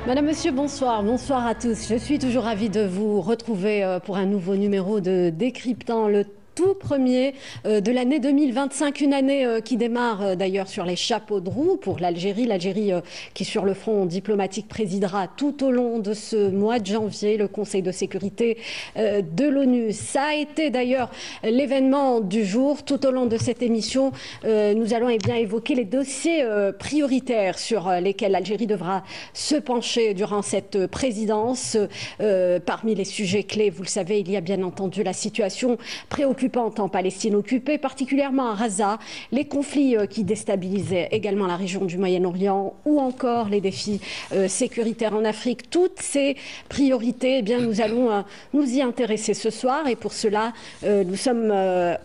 Madame, Monsieur, bonsoir. Bonsoir à tous. Je suis toujours ravie de vous retrouver pour un nouveau numéro de Décryptant, le tout premier de l'année 2025, une année qui démarre d'ailleurs sur les chapeaux de roue pour l'Algérie. L'Algérie qui sur le front diplomatique présidera tout au long de ce mois de janvier le Conseil de sécurité de l'ONU. Ça a été d'ailleurs l'événement du jour. Tout au long de cette émission, nous allons évoquer les dossiers prioritaires sur lesquels l'Algérie devra se pencher durant cette présidence. Parmi les sujets clés, vous le savez, il y a bien entendu la situation préoccupante en Palestine occupée, particulièrement à Gaza, les conflits qui déstabilisaient également la région du Moyen-Orient ou encore les défis sécuritaires en Afrique. Toutes ces priorités, eh bien, nous allons nous y intéresser ce soir et pour cela, nous sommes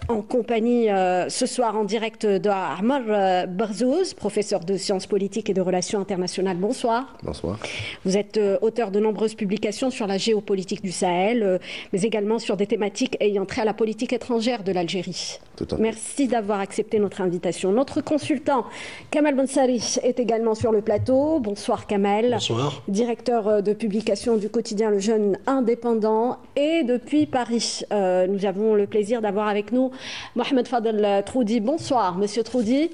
en compagnie ce soir en direct de Ammar Barzouz, professeur de sciences politiques et de relations internationales. Bonsoir. Bonsoir. Vous êtes auteur de nombreuses publications sur la géopolitique du Sahel, mais également sur des thématiques ayant trait à la politique étrangère de l'Algérie. Merci d'avoir accepté notre invitation. Notre consultant, Kamal Bensari, est également sur le plateau. Bonsoir Kamal. Bonsoir. Directeur de publication du quotidien Le Jeune Indépendant. Et depuis Paris, nous avons le plaisir d'avoir avec nous Mohamed Fadel Troudi. Bonsoir Monsieur Troudi.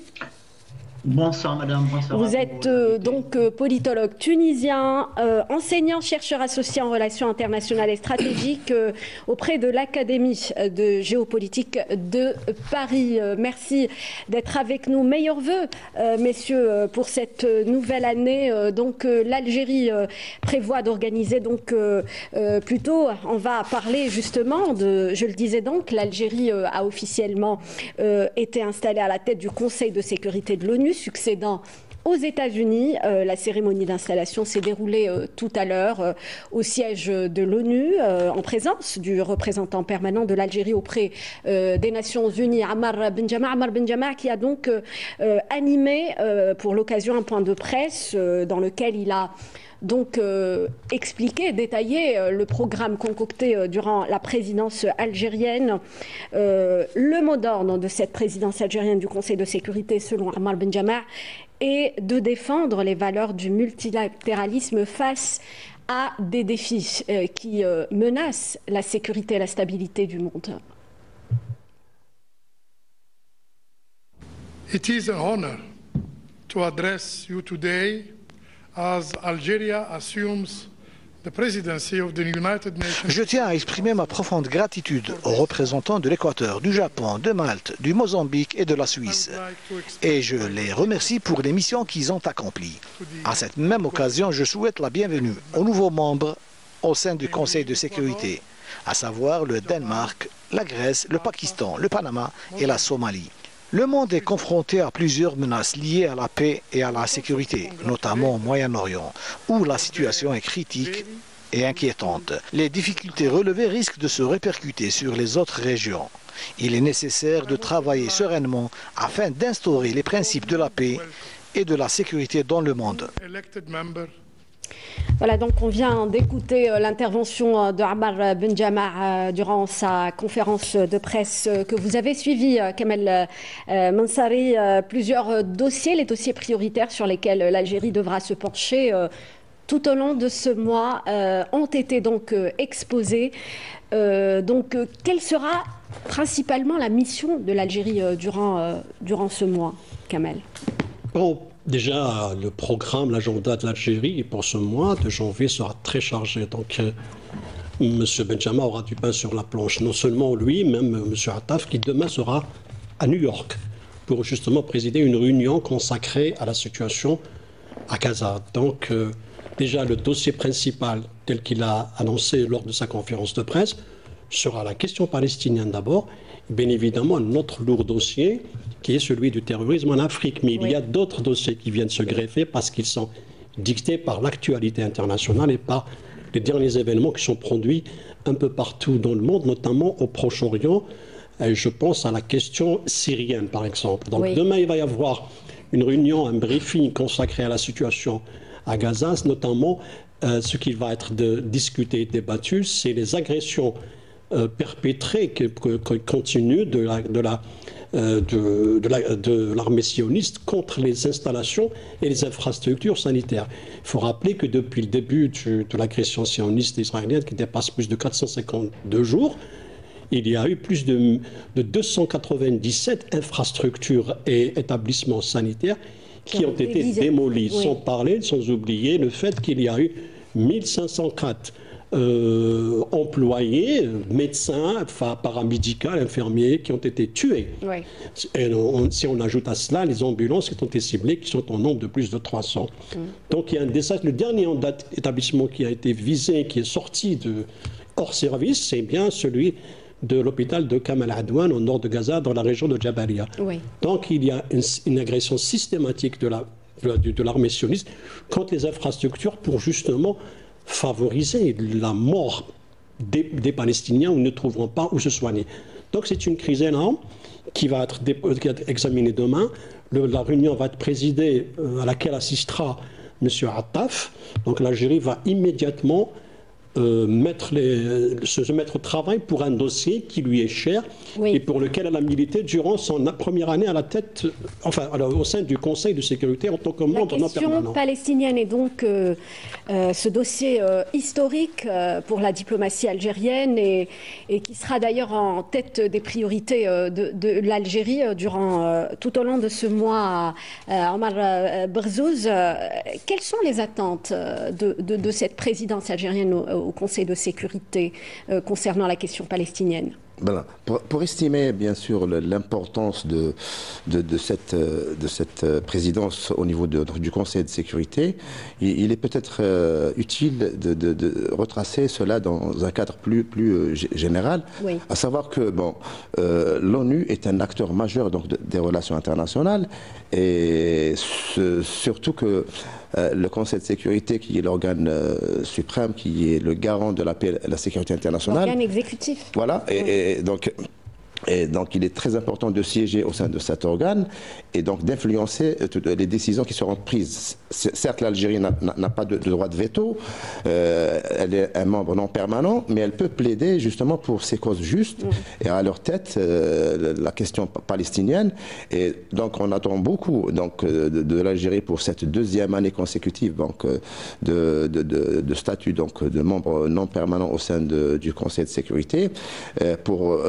Bonsoir madame, bonsoir. Vous êtes donc politologue tunisien, enseignant, chercheur associé en relations internationales et stratégiques auprès de l'Académie de géopolitique de Paris. Merci d'être avec nous. Meilleurs vœux, messieurs, pour cette nouvelle année. Donc l'Algérie prévoit d'organiser donc plutôt, on va parler justement de, je le disais donc, l'Algérie a officiellement été installée à la tête du Conseil de sécurité de l'ONU, succédant aux États-Unis. La cérémonie d'installation s'est déroulée tout à l'heure au siège de l'ONU, en présence du représentant permanent de l'Algérie auprès des Nations Unies, Ammar Benjama, qui a donc animé pour l'occasion un point de presse dans lequel il a donc expliquer, détailler le programme concocté durant la présidence algérienne. Le mot d'ordre de cette présidence algérienne du Conseil de sécurité, selon Ammar Benjama, est de défendre les valeurs du multilatéralisme face à des défis qui menacent la sécurité et la stabilité du monde. It is an honor to address you today as Algeria assumes the presidency of the United Nations. Je tiens à exprimer ma profonde gratitude aux représentants de l'Équateur, du Japon, de Malte, du Mozambique et de la Suisse. Et je les remercie pour les missions qu'ils ont accomplies. À cette même occasion, je souhaite la bienvenue aux nouveaux membres au sein du Conseil de sécurité, à savoir le Danemark, la Grèce, le Pakistan, le Panama et la Somalie. Le monde est confronté à plusieurs menaces liées à la paix et à la sécurité, notamment au Moyen-Orient, où la situation est critique et inquiétante. Les difficultés relevées risquent de se répercuter sur les autres régions. Il est nécessaire de travailler sereinement afin d'instaurer les principes de la paix et de la sécurité dans le monde. Voilà, donc on vient d'écouter l'intervention de Ammar Benjama durant sa conférence de presse que vous avez suivie, Kamal Bensari. Plusieurs dossiers, les dossiers prioritaires sur lesquels l'Algérie devra se pencher tout au long de ce mois ont été donc exposés. Donc, quelle sera principalement la mission de l'Algérie durant ce mois, Kamal? Déjà, le programme, l'agenda de l'Algérie pour ce mois de janvier sera très chargé. Donc, M. Benjama aura du pain sur la planche. Non seulement lui, même M. Attaf, qui demain sera à New York pour justement présider une réunion consacrée à la situation à Gaza. Donc, déjà, le dossier principal, tel qu'il a annoncé lors de sa conférence de presse, sera la question palestinienne d'abord. Bien évidemment, un autre lourd dossier, qui est celui du terrorisme en Afrique. Mais il y a d'autres dossiers qui viennent se greffer parce qu'ils sont dictés par l'actualité internationale et par les derniers événements qui sont produits un peu partout dans le monde, notamment au Proche-Orient. Je pense à la question syrienne, par exemple. Donc demain, il va y avoir une réunion, un briefing consacré à la situation à Gaza, notamment ce qui va être discuté et débattu, c'est les agressions perpétrées qui continuent de l'armée sioniste contre les installations et les infrastructures sanitaires. Il faut rappeler que depuis le début de l'agression sioniste israélienne, qui dépasse plus de 452 jours, il y a eu plus de 297 infrastructures et établissements sanitaires qui ont été démolis, sans oublier le fait qu'il y a eu 1504 employés, médecins, paramédicaux, infirmiers qui ont été tués. Et si on ajoute à cela les ambulances qui ont été ciblées, qui sont en nombre de plus de 300. Donc il y a un désastre. Le dernier établissement qui a été visé, qui est sorti hors service, c'est bien celui de l'hôpital de Kamal Adwan au nord de Gaza, dans la région de Jabalia. Donc il y a une agression systématique de l'armée sioniste contre les infrastructures pour justement favoriser la mort des Palestiniens où ils ne trouveront pas où se soigner. Donc c'est une crise énorme qui va être examinée demain. La réunion va être présidée, à laquelle assistera M. Attaf. Donc l'Algérie va immédiatement se mettre au travail pour un dossier qui lui est cher et pour lequel elle a milité durant son première année à la tête, au sein du Conseil de sécurité en tant que membre non permanent. La question palestinienne est donc ce dossier historique pour la diplomatie algérienne et qui sera d'ailleurs en tête des priorités de l'Algérie tout au long de ce mois. Omar Berzouz, quelles sont les attentes de cette présidence algérienne au Conseil de sécurité concernant la question palestinienne? Voilà. Pour estimer bien sûr l'importance de cette présidence au niveau du Conseil de sécurité, il est peut-être utile de retracer cela dans un cadre plus général, à savoir que l'ONU est un acteur majeur donc, des relations internationales et surtout que le Conseil de sécurité, qui est l'organe suprême, qui est le garant de la paix et la sécurité internationale. L'organe exécutif. Voilà, et donc il est très important de siéger au sein de cet organe et donc d'influencer les décisions qui seront prises. Certes, l'Algérie n'a pas de droit de veto, elle est un membre non permanent, mais elle peut plaider justement pour ces causes justes et à leur tête la question palestinienne. Et donc on attend beaucoup de l'Algérie pour cette deuxième année consécutive de statut de membre non permanent au sein du Conseil de sécurité pour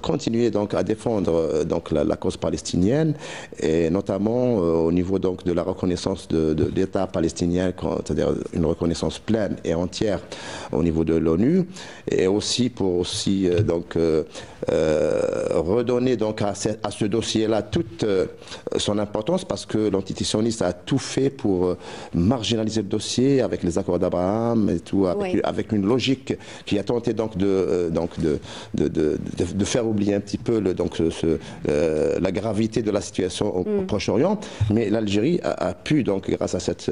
continuer à défendre la cause palestinienne et notamment au niveau de la reconnaissance de l'État palestinien, c'est-à-dire une reconnaissance pleine et entière au niveau de l'ONU et aussi pour redonner à ce dossier-là toute son importance parce que l'entité sioniste a tout fait pour marginaliser le dossier avec les accords d'Abraham et tout, avec une logique qui a tenté de faire oublier un petit peu la gravité de la situation au Proche-Orient, mais l'Algérie a pu grâce à cette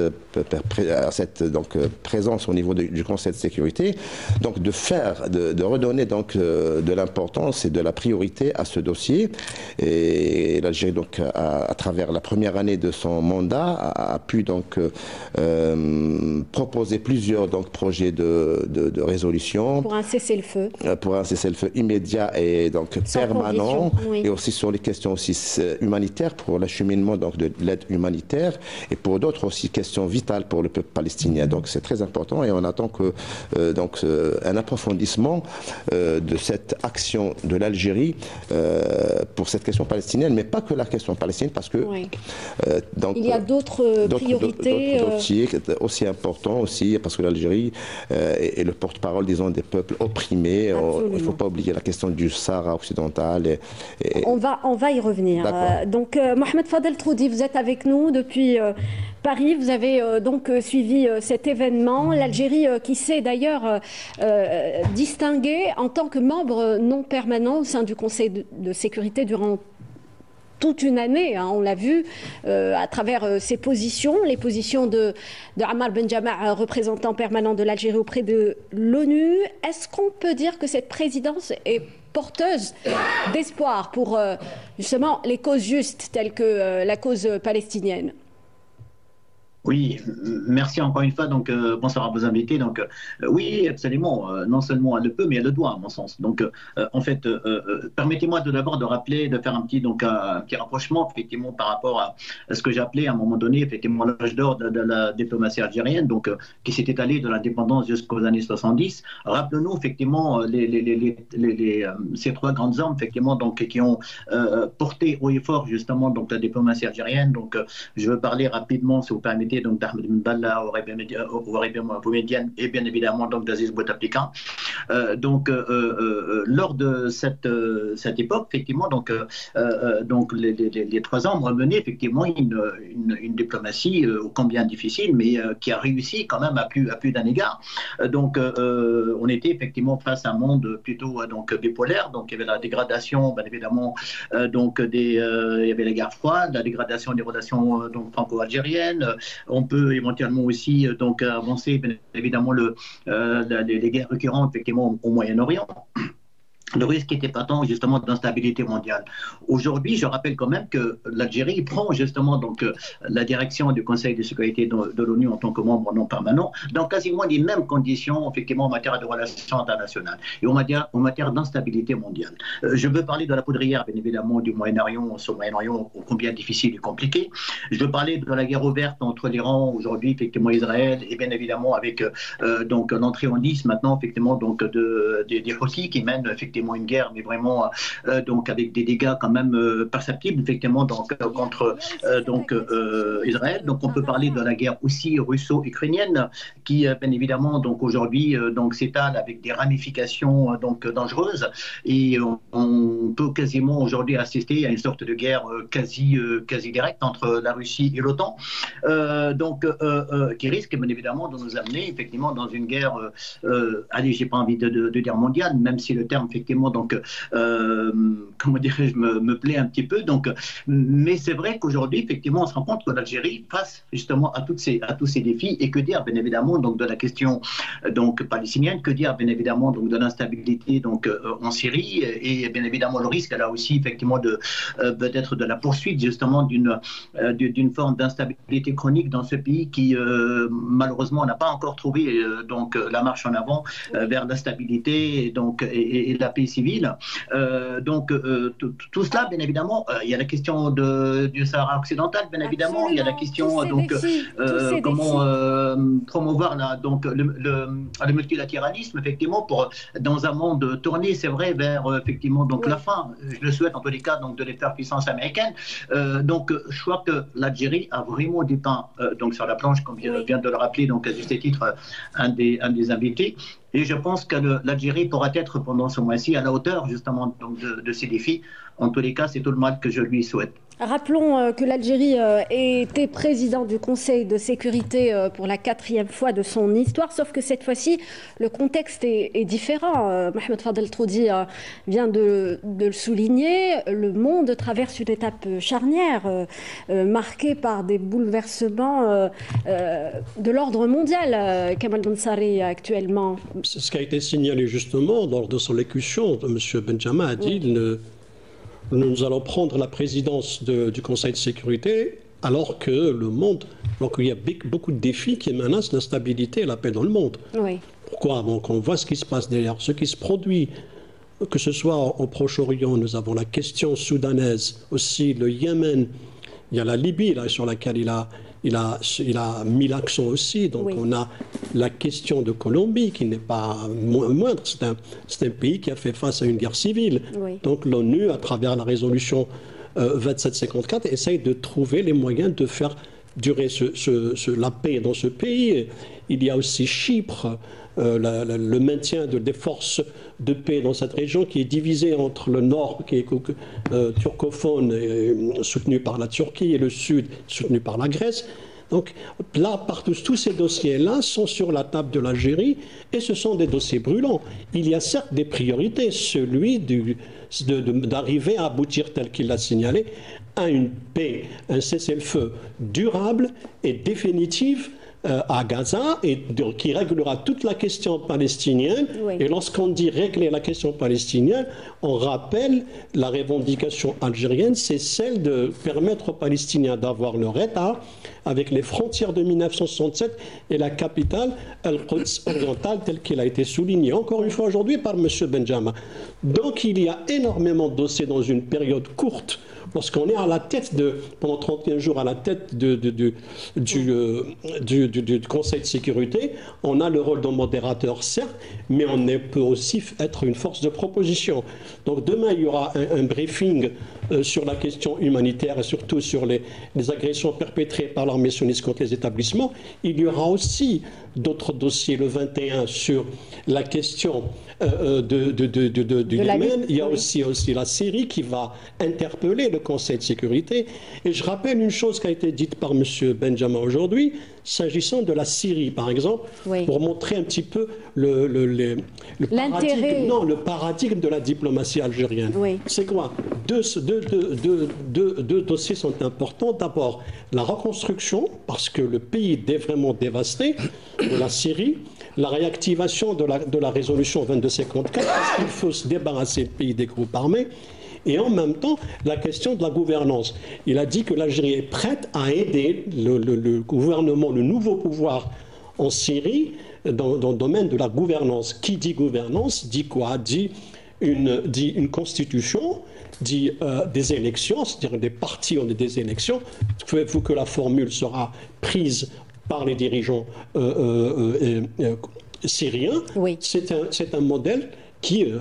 présence au niveau du Conseil de sécurité, de redonner de l'importance et de la priorité à ce dossier. Et l'Algérie à travers la première année de son mandat a pu proposer plusieurs projets de résolution pour un cessez-le-feu, immédiat et permanent, et aussi sur les questions humanitaires pour l'acheminement de l'aide humanitaire et pour d'autres aussi questions vitales pour le peuple palestinien. Donc c'est très important et on attend un approfondissement de cette action de l'Algérie pour cette question palestinienne, mais pas que la question palestinienne parce que il y a d'autres priorités, d'autres dossiers aussi importants aussi parce que l'Algérie est le porte-parole des peuples opprimés. Il ne faut pas oublier la question du Sahara occidental. On va y revenir. Donc Mohamed Fadel Troudi, vous êtes avec nous depuis Paris. Vous avez suivi cet événement. L'Algérie qui s'est d'ailleurs distinguée en tant que membre non permanent au sein du Conseil de sécurité durant toute une année, hein, on l'a vu à travers ses positions, les positions de Ammar Benjama, représentant permanent de l'Algérie auprès de l'ONU. Est-ce qu'on peut dire que cette présidence est porteuse d'espoir pour justement les causes justes telles que la cause palestinienne? Oui, merci encore une fois. Donc, bonsoir à vos invités. Donc, oui, absolument. Non seulement elle le peut, mais elle le doit, à mon sens. Donc, en fait, permettez-moi d'abord de rappeler, de faire un petit rapprochement, effectivement, par rapport à ce que j'appelais à un moment donné, effectivement, l'âge d'or de la diplomatie algérienne, donc, qui s'est étalé de l'indépendance jusqu'aux années 70. Rappelons-nous, effectivement, ces trois grandes armes, effectivement, donc, qui ont porté haut et fort, justement, donc, la diplomatie algérienne. Donc, je veux parler rapidement, si vous permettez, donc d'Ahmed Ben Bella, au Boumediene et bien évidemment donc d'Aziz Bouteflika. Lors de cette époque, effectivement, donc les trois hommes ont mené effectivement une diplomatie ô combien difficile, mais qui a réussi quand même à plus d'un égard. Donc, on était effectivement face à un monde plutôt bipolaire. Donc, il y avait la dégradation, bien évidemment, il y avait la guerre froide, la dégradation des relations franco-algériennes. On peut éventuellement aussi avancer, bien évidemment, les guerres récurrentes effectivement au Moyen-Orient. Le risque était patent justement d'instabilité mondiale. Aujourd'hui, je rappelle quand même que l'Algérie prend justement la direction du Conseil de sécurité de l'ONU en tant que membre non permanent dans quasiment les mêmes conditions effectivement en matière de relations internationales et en matière d'instabilité mondiale. Je veux parler de la poudrière, bien évidemment, du Moyen-Orient, ce Moyen-Orient ô combien difficile et compliqué. Je veux parler de la guerre ouverte entre l'Iran aujourd'hui, effectivement Israël, et bien évidemment avec l'entrée en lice maintenant effectivement des Houthis qui mènent effectivement une guerre, mais vraiment avec des dégâts quand même perceptibles effectivement contre Israël. Donc on peut parler de la guerre aussi russo-ukrainienne qui bien évidemment aujourd'hui s'étale avec des ramifications dangereuses et on peut quasiment aujourd'hui assister à une sorte de guerre quasi directe entre la Russie et l'OTAN qui risque bien évidemment de nous amener effectivement dans une guerre j'ai pas envie de dire mondiale, même si le terme effectivement comment dirais-je, me plaît un petit peu. Mais c'est vrai qu'aujourd'hui, effectivement, on se rend compte que l'Algérie, face justement à tous ces défis, et que dire, bien évidemment, de la question palestinienne, que dire, bien évidemment, de l'instabilité en Syrie, et bien évidemment le risque, là aussi, effectivement, peut-être de la poursuite justement d'une forme d'instabilité chronique dans ce pays qui, malheureusement, n'a pas encore trouvé la marche en avant vers la stabilité et la paix civile. Tout cela, bien évidemment, il y a la question du Sahara occidental, bien évidemment, il y a la question comment promouvoir le multilatéralisme, effectivement, dans un monde tourné, c'est vrai, vers effectivement la fin, je le souhaite en tous les cas, de l'hyperpuissance américaine. Je crois que l'Algérie a vraiment dépeint sur la planche, comme vient de le rappeler, à juste titre, un des invités. Et je pense que l'Algérie pourra être pendant ce mois-ci à la hauteur justement de ces défis. En tous les cas, c'est tout le mal que je lui souhaite. Rappelons que l'Algérie était président du Conseil de sécurité pour la 4e fois de son histoire, sauf que cette fois-ci, le contexte est différent. Mohamed Fadel Troudi vient de le souligner. Le monde traverse une étape charnière, marquée par des bouleversements de l'ordre mondial, Kamal Bensari, actuellement. C'est ce qui a été signalé justement lors de son élocution. M. Benjama a dit nous allons prendre la présidence du Conseil de sécurité alors que le monde, alors qu'il y a beaucoup de défis qui menacent la stabilité et la paix dans le monde. Oui. Pourquoi? Donc on voit ce qui se passe derrière, ce qui se produit, que ce soit au Proche-Orient, nous avons la question soudanaise, aussi le Yémen, il y a la Libye là, sur laquelle il a mis l'accent aussi. Donc on a la question de Colombie qui n'est pas moindre. C'est un pays qui a fait face à une guerre civile. Oui. Donc l'ONU, à travers la résolution 2754, essaye de trouver les moyens de faire durer la paix dans ce pays. Il y a aussi Chypre, le maintien des forces de paix dans cette région qui est divisée entre le nord, qui est turcophone, soutenu par la Turquie, et le sud, soutenu par la Grèce. Donc là, partout, tous ces dossiers-là sont sur la table de l'Algérie et ce sont des dossiers brûlants. Il y a certes des priorités, celui d'arriver à aboutir, tel qu'il l'a signalé, à une paix, un cessez-le-feu durable et définitif à Gaza et qui réglera toute la question palestinienne. Oui. Et lorsqu'on dit régler la question palestinienne, on rappelle la revendication algérienne, c'est celle de permettre aux Palestiniens d'avoir leur État avec les frontières de 1967 et la capitale Al-Quds orientale telle qu'elle a été soulignée encore une fois aujourd'hui par M. Benjamin. Donc il y a énormément de dossiers dans une période courte. Lorsqu'on est à la tête pendant 31 jours à la tête du Conseil de sécurité, on a le rôle d'un modérateur, certes, mais on peut aussi être une force de proposition. Donc demain, il y aura un briefing sur la question humanitaire et surtout sur les agressions perpétrées par l'armée sioniste contre les établissements. Il y aura aussi d'autres dossiers, le 21, sur la question du Yémen. Il y a aussi la Syrie qui va interpeller le Conseil de sécurité. Et je rappelle une chose qui a été dite par M. Benjamin aujourd'hui, s'agissant de la Syrie, par exemple, oui, pour montrer un petit peu le paradigme de la diplomatie algérienne. Oui. C'est quoi? Deux dossiers sont importants. D'abord, la reconstruction, parce que le pays est vraiment dévasté, de la Syrie, la réactivation de la résolution 2254, parce qu'il faut se débarrasser du pays des groupes armés, et en même temps, la question de la gouvernance. Il a dit que l'Algérie est prête à aider le gouvernement, le nouveau pouvoir en Syrie, dans le domaine de la gouvernance. Qui dit gouvernance dit quoi? Dit une constitution, dit des élections, c'est-à-dire des partis ont des élections. Trouvez-vous que la formule sera prise par les dirigeants syriens? Oui. C'est un modèle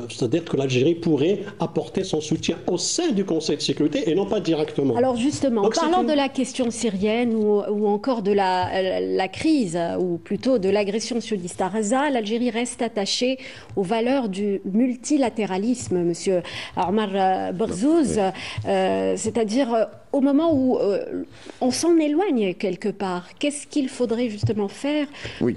c'est-à-dire que l'Algérie pourrait apporter son soutien au sein du Conseil de sécurité et non pas directement. Alors justement, parlant de la question syrienne ou encore de la crise, ou plutôt de l'agression sioniste à Gaza, l'Algérie reste attachée aux valeurs du multilatéralisme, monsieur Omar Berzouz, c'est-à-dire au moment où on s'en éloigne quelque part. Qu'est-ce qu'il faudrait justement faire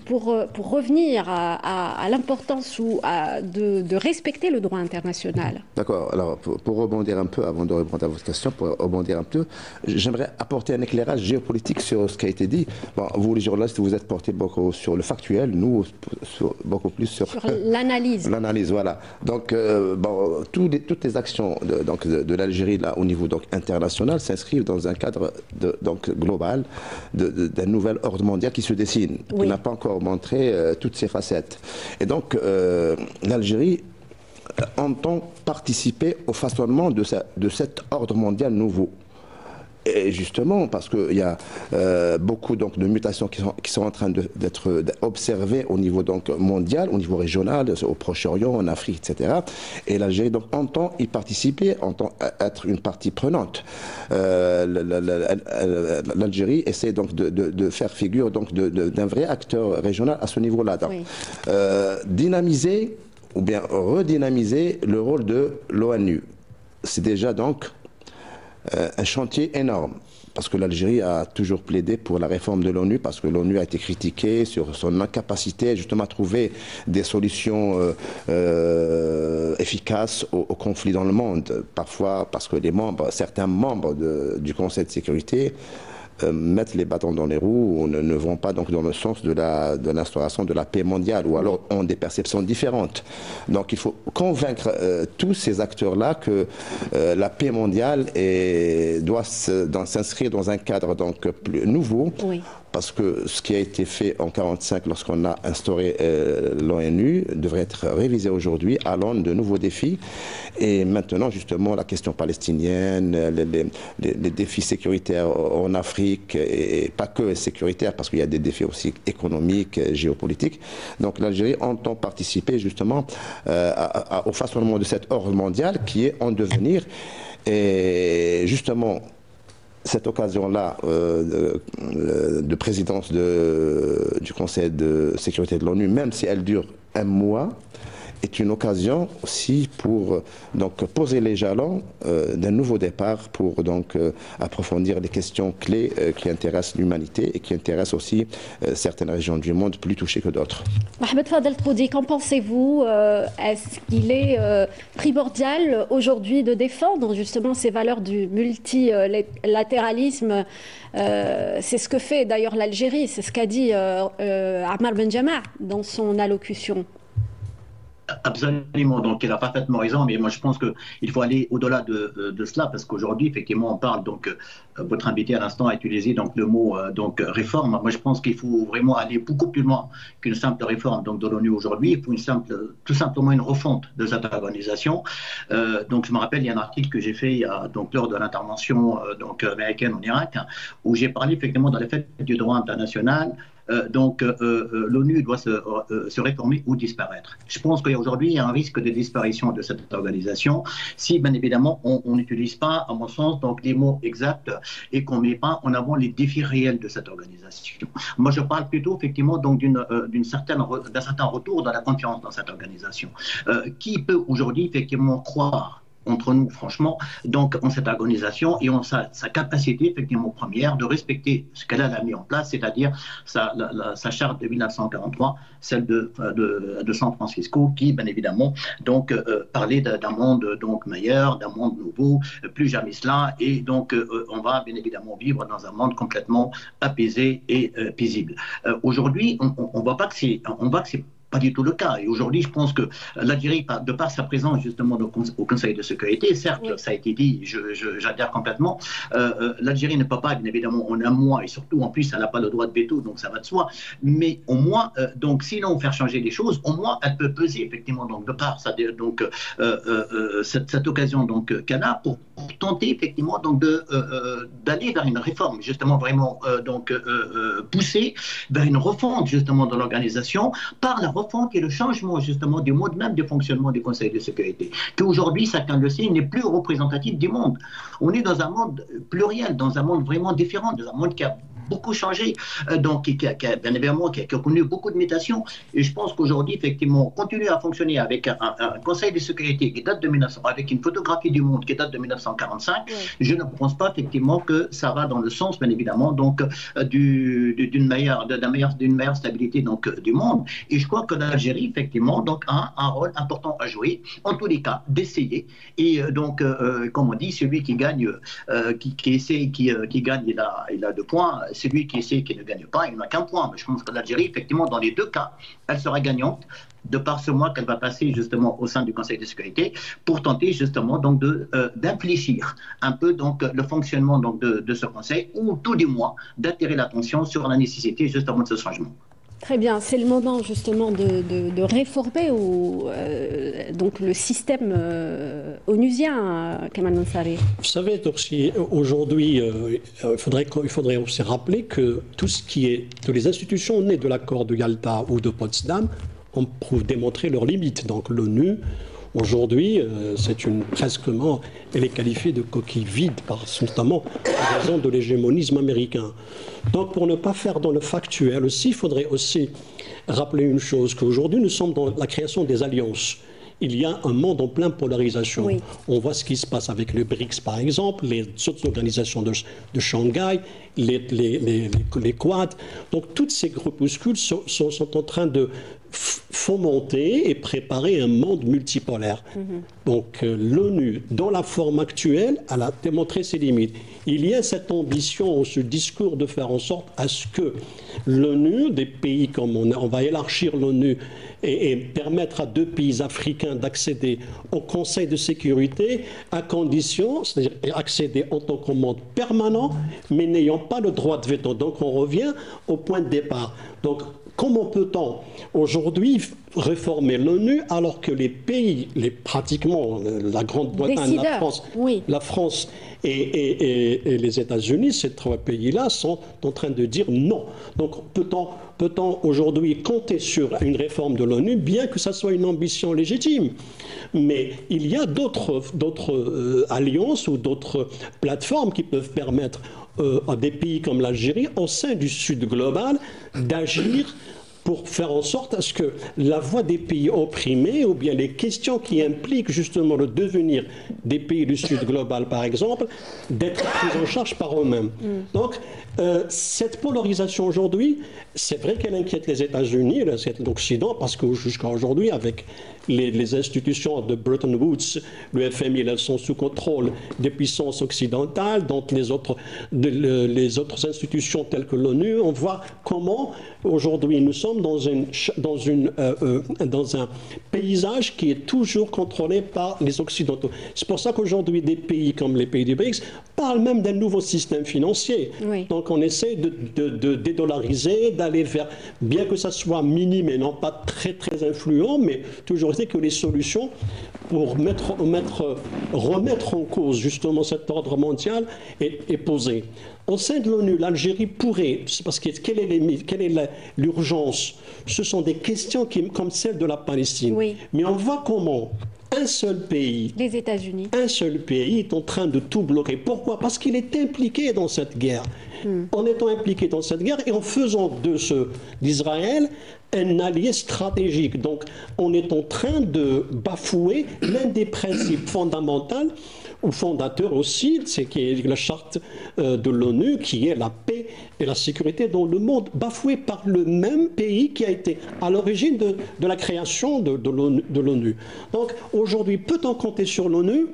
pour revenir à l'importance de respecter le droit international? D'accord. Alors, pour rebondir un peu, avant de répondre à votre question, pour rebondir un peu, j'aimerais apporter un éclairage géopolitique sur ce qui a été dit. Bon, vous, les journalistes, vous êtes portés beaucoup sur le factuel, nous, beaucoup plus sur l'analyse. L'analyse, voilà. Donc, toutes les actions de l'Algérie là, au niveau international s'inscrivent dans un cadre global d'un nouvel ordre mondial qui se dessine, qui n'a pas encore montré toutes ses facettes. Et donc, l'Algérie entend participer au façonnement de cet ordre mondial nouveau. Et justement, parce qu'il y a beaucoup de mutations qui sont en train d'être observées au niveau mondial, au niveau régional, au Proche-Orient, en Afrique, etc. Et l'Algérie entend y participer, entend être une partie prenante. L'Algérie essaie de faire figure d'un vrai acteur régional à ce niveau-là. Dynamiser ou bien redynamiser le rôle de l'ONU. C'est déjà un chantier énorme, parce que l'Algérie a toujours plaidé pour la réforme de l'ONU, parce que l'ONU a été critiquée sur son incapacité justement à trouver des solutions efficaces aux conflits dans le monde. Parfois parce que certains membres du Conseil de sécurité mettent les bâtons dans les roues ou ne vont pas dans le sens de l'instauration de la paix mondiale, ou alors ont des perceptions différentes. Donc il faut convaincre tous ces acteurs-là que la paix mondiale doit s'inscrire dans un cadre plus nouveau. Oui. Parce que ce qui a été fait en 1945 lorsqu'on a instauré l'ONU devrait être révisé aujourd'hui à l'aune de nouveaux défis. Et maintenant, justement, la question palestinienne, les défis sécuritaires en Afrique, et pas que sécuritaires, parce qu'il y a des défis aussi économiques, géopolitiques. Donc l'Algérie entend participer justement au façonnement de cet ordre mondial qui est en devenir. Et justement, cette occasion-là de présidence du Conseil de sécurité de l'ONU, même si elle dure un mois, est une occasion aussi pour donc poser les jalons d'un nouveau départ pour donc approfondir les questions clés qui intéressent l'humanité et qui intéressent aussi certaines régions du monde plus touchées que d'autres. Mohamed Fadel Troudi, qu'en pensez-vous? Est-ce qu'il est primordial aujourd'hui de défendre justement ces valeurs du multilatéralisme? C'est ce que fait d'ailleurs l'Algérie, c'est ce qu'a dit Ammar Benjama dans son allocution. Absolument, donc il a parfaitement raison, mais moi je pense qu'il faut aller au-delà de cela, parce qu'aujourd'hui, effectivement, on parle, donc votre invité à l'instant a utilisé donc, le mot donc, réforme. Moi je pense qu'il faut vraiment aller beaucoup plus loin qu'une simple réforme donc, de l'ONU aujourd'hui. Il faut tout simplement une refonte de cette organisation. Donc je me rappelle, il y a un article que j'ai fait donc, lors de l'intervention donc, américaine en Irak, où j'ai parlé effectivement dans les faits du droit international. Donc l'ONU doit se réformer ou disparaître. Je pense qu'aujourd'hui, il y a un risque de disparition de cette organisation si, bien évidemment, on n'utilise pas, à mon sens, donc, les mots exacts et qu'on ne met pas en avant les défis réels de cette organisation. Moi, je parle plutôt, effectivement, donc, d'un certain retour de la confiance dans cette organisation. Qui peut aujourd'hui, effectivement, croire entre nous, franchement, donc en cette organisation et en sa capacité, effectivement, première de respecter ce qu'elle a mis en place, c'est-à-dire sa charte de 1943, celle de San Francisco, qui, bien évidemment, donc, parlait d'un monde donc, meilleur, d'un monde nouveau, plus jamais cela, et donc on va bien évidemment vivre dans un monde complètement apaisé et paisible. Aujourd'hui, on voit que c'est pas du tout le cas. Et aujourd'hui, je pense que l'Algérie, de par sa présence justement au Conseil de sécurité, certes, oui, ça a été dit, j'adhère complètement, l'Algérie ne peut pas, bien évidemment, en un mois, et surtout, en plus, elle n'a pas le droit de veto, donc ça va de soi, mais au moins, donc, sinon faire changer les choses, au moins, elle peut peser, effectivement, donc, de par donc, cette occasion donc, qu'elle a pour tenter, effectivement, donc, d'aller vers une réforme, justement, vraiment, donc, poussée vers une refonte, justement, de l'organisation, par la refonte et le changement justement du mode même de fonctionnement du Conseil de sécurité, qui aujourd'hui, chacun le sait, n'est plus représentatif du monde. On est dans un monde pluriel, dans un monde vraiment différent, dans un monde qui a beaucoup changé, donc qui a bien évidemment qui a connu beaucoup de mutations. Et je pense qu'aujourd'hui, effectivement, continuer à fonctionner avec un Conseil de sécurité qui date de 1900, avec une photographie du monde qui date de 1945, oui, je ne pense pas effectivement que ça va dans le sens, bien évidemment, donc d'une meilleure stabilité donc du monde. Et je crois que l'Algérie, effectivement, donc a un rôle important à jouer, en tous les cas, d'essayer. Et donc, comme on dit, celui qui gagne, qui essaie, qui gagne, il a 2 points. Celui qui essaie, qui ne gagne pas, il n'a qu'un point. Mais je pense que l'Algérie, effectivement, dans les 2 cas, elle sera gagnante de par ce mois qu'elle va passer justement au sein du Conseil de sécurité pour tenter justement donc d'infléchir un peu donc le fonctionnement donc de ce Conseil, ou tout du moins d'attirer l'attention sur la nécessité justement de ce changement. Très bien, c'est le moment justement de réformer donc le système onusien, Kamal Mansaray. Vous savez, aujourd'hui, il faudrait aussi rappeler que tous les institutions nées de l'accord de Yalta ou de Potsdam ont démontré leurs limites. Donc l'ONU, aujourd'hui, elle est qualifiée de coquille vide, notamment en raison de l'hégémonisme américain. Donc pour ne pas faire dans le factuel aussi, il faudrait aussi rappeler une chose, qu'aujourd'hui nous sommes dans la création des alliances. Il y a un monde en pleine polarisation. Oui. On voit ce qui se passe avec le BRICS, par exemple, les autres organisations de Shanghai, les Quad. Donc, toutes ces groupuscules sont en train de fomenter et préparer un monde multipolaire. Donc, l'ONU, dans la forme actuelle, elle a démontré ses limites. Il y a cette ambition, ce discours de faire en sorte à ce que l'ONU, des pays comme on va élargir l'ONU et permettre à 2 pays africains d'accéder au Conseil de sécurité à condition, c'est-à-dire accéder en tant que membre permanent, mais n'ayant pas le droit de veto. Donc on revient au point de départ. Donc comment peut-on aujourd'hui réformer l'ONU alors que les pays, pratiquement la Grande-Bretagne, la France et les États-Unis, ces 3 pays-là sont en train de dire non. Donc peut-on aujourd'hui compter sur une réforme de l'ONU, bien que ça soit une ambition légitime? Mais il y a d'autres alliances ou d'autres plateformes qui peuvent permettre à des pays comme l'Algérie, au sein du Sud global, d'agir pour faire en sorte à ce que la voix des pays opprimés, ou bien les questions qui impliquent justement le devenir des pays du Sud global, par exemple, d'être prises en charge par eux-mêmes. Donc, cette polarisation aujourd'hui, c'est vrai qu'elle inquiète les États-Unis, elle inquiète l'Occident, parce que jusqu'à aujourd'hui, avec les institutions de Bretton Woods, le FMI, elles sont sous contrôle des puissances occidentales, donc les autres institutions telles que l'ONU. On voit comment aujourd'hui nous sommes dans un paysage qui est toujours contrôlé par les Occidentaux. C'est pour ça qu'aujourd'hui des pays comme les pays du BRICS parlent même d'un nouveau système financier. Oui. Donc on essaie de dédollariser, d'aller vers, bien que ça soit minime et non pas très très influent, mais toujours que les solutions pour remettre en cause justement cet ordre mondial est posée. Au sein de l'ONU, l'Algérie pourrait, parce que quelle est l'urgence? Ce sont des questions comme celle de la Palestine. Oui. Mais on voit comment un seul pays, les États-Unis, un seul pays est en train de tout bloquer. Pourquoi? Parce qu'il est impliqué dans cette guerre. En étant impliqué dans cette guerre et en faisant d'Israël un allié stratégique. Donc, on est en train de bafouer l'un des principes fondamentaux ou fondateurs aussi, c'est la charte de l'ONU, qui est la paix et la sécurité dans le monde, bafouée par le même pays qui a été à l'origine de la création de l'ONU. Donc, aujourd'hui, peut-on compter sur l'ONU?